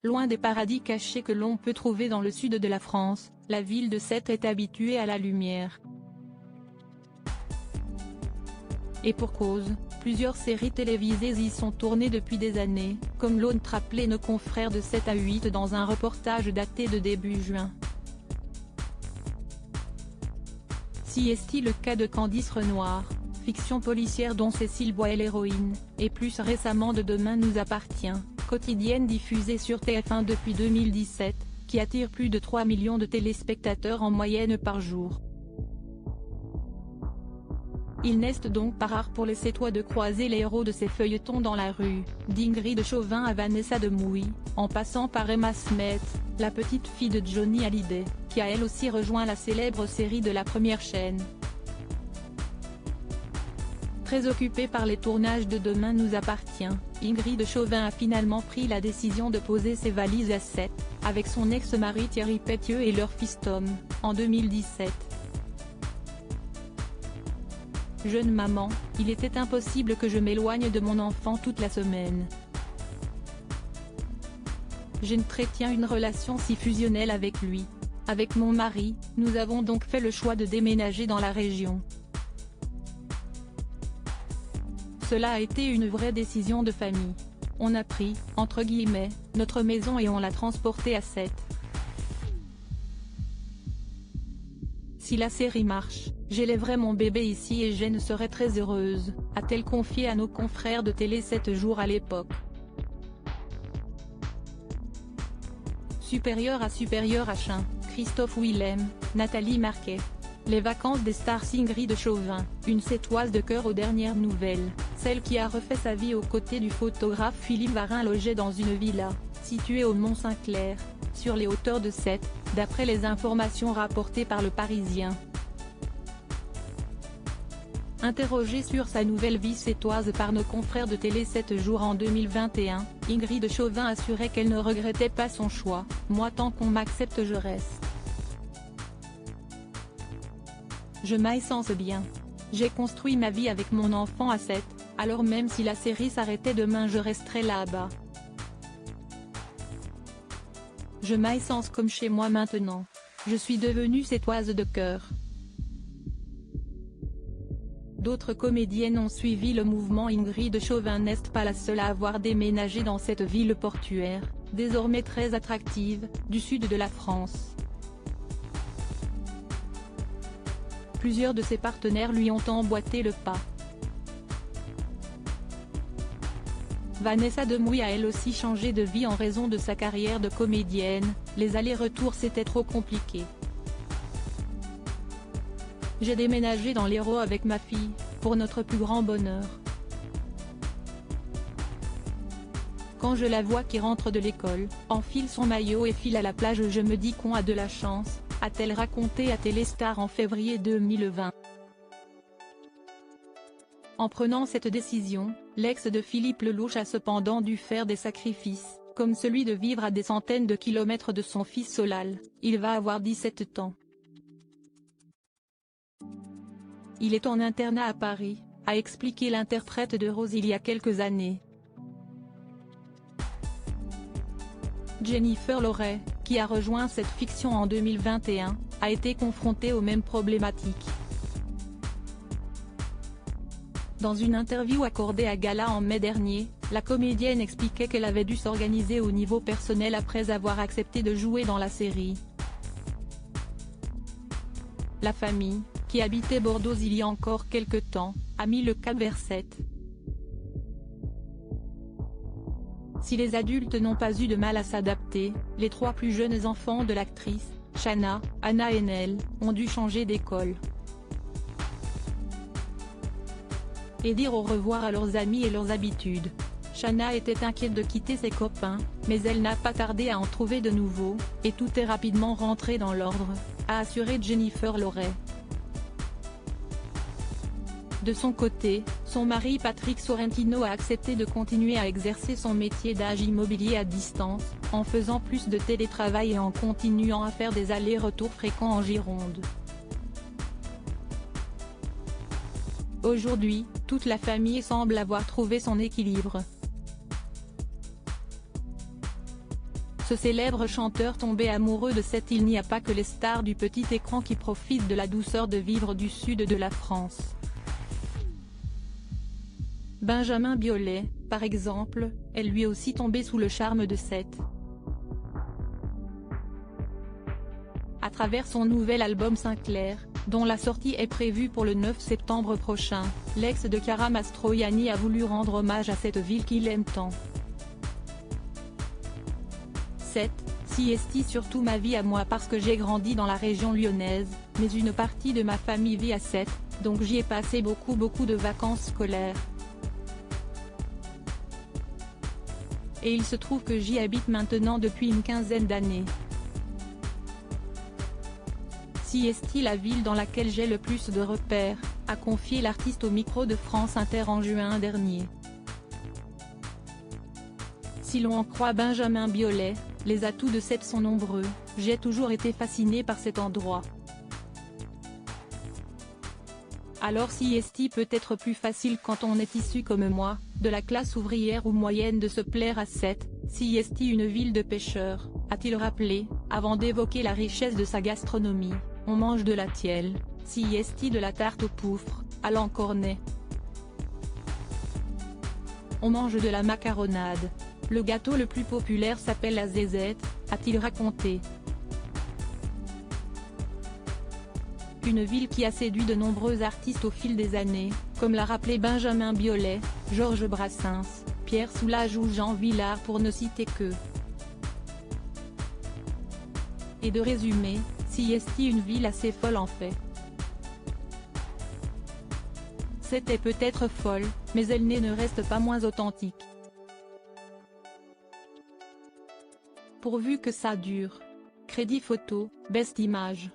Loin des paradis cachés que l'on peut trouver dans le sud de la France, la ville de Sète est habituée à la lumière. Et pour cause, plusieurs séries télévisées y sont tournées depuis des années, comme l'ont rappelé nos confrères de 7 à 8 dans un reportage daté de début juin. Si est-il le cas de Candice Renoir, fiction policière dont Cécile Bois est l'héroïne, et plus récemment de Demain nous appartient, quotidienne diffusée sur TF1 depuis 2017, qui attire plus de 3 millions de téléspectateurs en moyenne par jour. Il n'est donc pas rare pour les Sétois de croiser les héros de ces feuilletons dans la rue, d'Ingrid Chauvin à Vanessa Demouy, en passant par Emma Smith, la petite fille de Johnny Hallyday, qui a elle aussi rejoint la célèbre série de la première chaîne. Très occupée par les tournages de Demain nous appartient, Ingrid Chauvin a finalement pris la décision de poser ses valises à Sète, avec son ex-mari Thierry Pétieux et leur fils Tom, en 2017. Jeune maman, il était impossible que je m'éloigne de mon enfant toute la semaine. J'entretiens une relation si fusionnelle avec lui. Avec mon mari, nous avons donc fait le choix de déménager dans la région. Cela a été une vraie décision de famille. On a pris, entre guillemets, notre maison et on l'a transportée à Sète. Si la série marche, j'élèverai mon bébé ici et je serai très heureuse, a-t-elle confié à nos confrères de Télé 7 jours à l'époque. Supérieur à Chin, Christophe Willem, Nathalie Marquet. Les vacances des stars Ingrid Chauvin, une Sétoise de cœur aux dernières nouvelles, celle qui a refait sa vie aux côtés du photographe Philippe Varin logeait dans une villa, située au Mont-Saint-Clair, sur les hauteurs de Sète, d'après les informations rapportées par Le Parisien. Interrogée sur sa nouvelle vie sétoise par nos confrères de Télé 7 jours en 2021, Ingrid Chauvin assurait qu'elle ne regrettait pas son choix. « Moi tant qu'on m'accepte je reste. Je m'y sens bien. J'ai construit ma vie avec mon enfant à Sète, alors même si la série s'arrêtait demain je resterai là-bas. Je m'y sens comme chez moi maintenant. Je suis devenue sétoise de cœur. » D'autres comédiennes ont suivi le mouvement. Ingrid Chauvin n'est pas la seule à avoir déménagé dans cette ville portuaire, désormais très attractive, du sud de la France. Plusieurs de ses partenaires lui ont emboîté le pas. Vanessa Demouy a elle aussi changé de vie en raison de sa carrière de comédienne, les allers-retours c'était trop compliqué. J'ai déménagé dans l'Hérault avec ma fille, pour notre plus grand bonheur. Quand je la vois qui rentre de l'école, enfile son maillot et file à la plage je me dis qu'on a de la chance, a-t-elle raconté à Téléstar en février 2020. En prenant cette décision, l'ex de Philippe Lelouch a cependant dû faire des sacrifices, comme celui de vivre à des centaines de kilomètres de son fils Solal, il va avoir 17 ans. Il est en internat à Paris, a expliqué l'interprète de Rose il y a quelques années. Jennifer Loret, qui a rejoint cette fiction en 2021, a été confrontée aux mêmes problématiques. Dans une interview accordée à Gala en mai dernier, la comédienne expliquait qu'elle avait dû s'organiser au niveau personnel après avoir accepté de jouer dans la série. La famille, qui habitait Bordeaux il y a encore quelque temps, a mis le cap vers Sète. Si les adultes n'ont pas eu de mal à s'adapter, les 3 plus jeunes enfants de l'actrice, Shanna, Anna et Nell, ont dû changer d'école. Et dire au revoir à leurs amis et leurs habitudes. Shanna était inquiète de quitter ses copains, mais elle n'a pas tardé à en trouver de nouveaux, et tout est rapidement rentré dans l'ordre, a assuré Jennifer Loret. De son côté, son mari Patrick Sorrentino a accepté de continuer à exercer son métier d'agent immobilier à distance, en faisant plus de télétravail et en continuant à faire des allers-retours fréquents en Gironde. Aujourd'hui, toute la famille semble avoir trouvé son équilibre. ce célèbre chanteur tombé amoureux de Sète. Il n'y a pas que les stars du petit écran qui profitent de la douceur de vivre du sud de la France. Benjamin Biolay, par exemple, est lui aussi tombé sous le charme de Sète. À travers son nouvel album Sinclair, dont la sortie est prévue pour le 9 septembre prochain, l'ex de Chiara Mastroianni a voulu rendre hommage à cette ville qu'il aime tant. Sète, Siesti surtout ma vie à moi parce que j'ai grandi dans la région lyonnaise, mais une partie de ma famille vit à Sète, donc j'y ai passé beaucoup de vacances scolaires. Et il se trouve que j'y habite maintenant depuis une quinzaine d'années. Siesti, la ville dans laquelle j'ai le plus de repères, a confié l'artiste au micro de France Inter en juin dernier. Si l'on en croit Benjamin Biolay, les atouts de Sète sont nombreux, j'ai toujours été fasciné par cet endroit. Alors Siesti peut être plus facile quand on est issu comme moi, de la classe ouvrière ou moyenne de se plaire à Sète, Siesti une ville de pêcheurs, a-t-il rappelé, avant d'évoquer la richesse de sa gastronomie. On mange de la tielle, Siesti de la tarte au poufre, à l'encornet. On mange de la macaronnade. Le gâteau le plus populaire s'appelle la zézette, a-t-il raconté. Une ville qui a séduit de nombreux artistes au fil des années, comme l'a rappelé Benjamin Biolay, Georges Brassens, Pierre Soulages ou Jean Vilar pour ne citer que. Et de résumer, Siesti une ville assez folle en fait. Sète est peut-être folle, mais elle ne reste pas moins authentique. Pourvu que ça dure. Crédit photo, Best Image.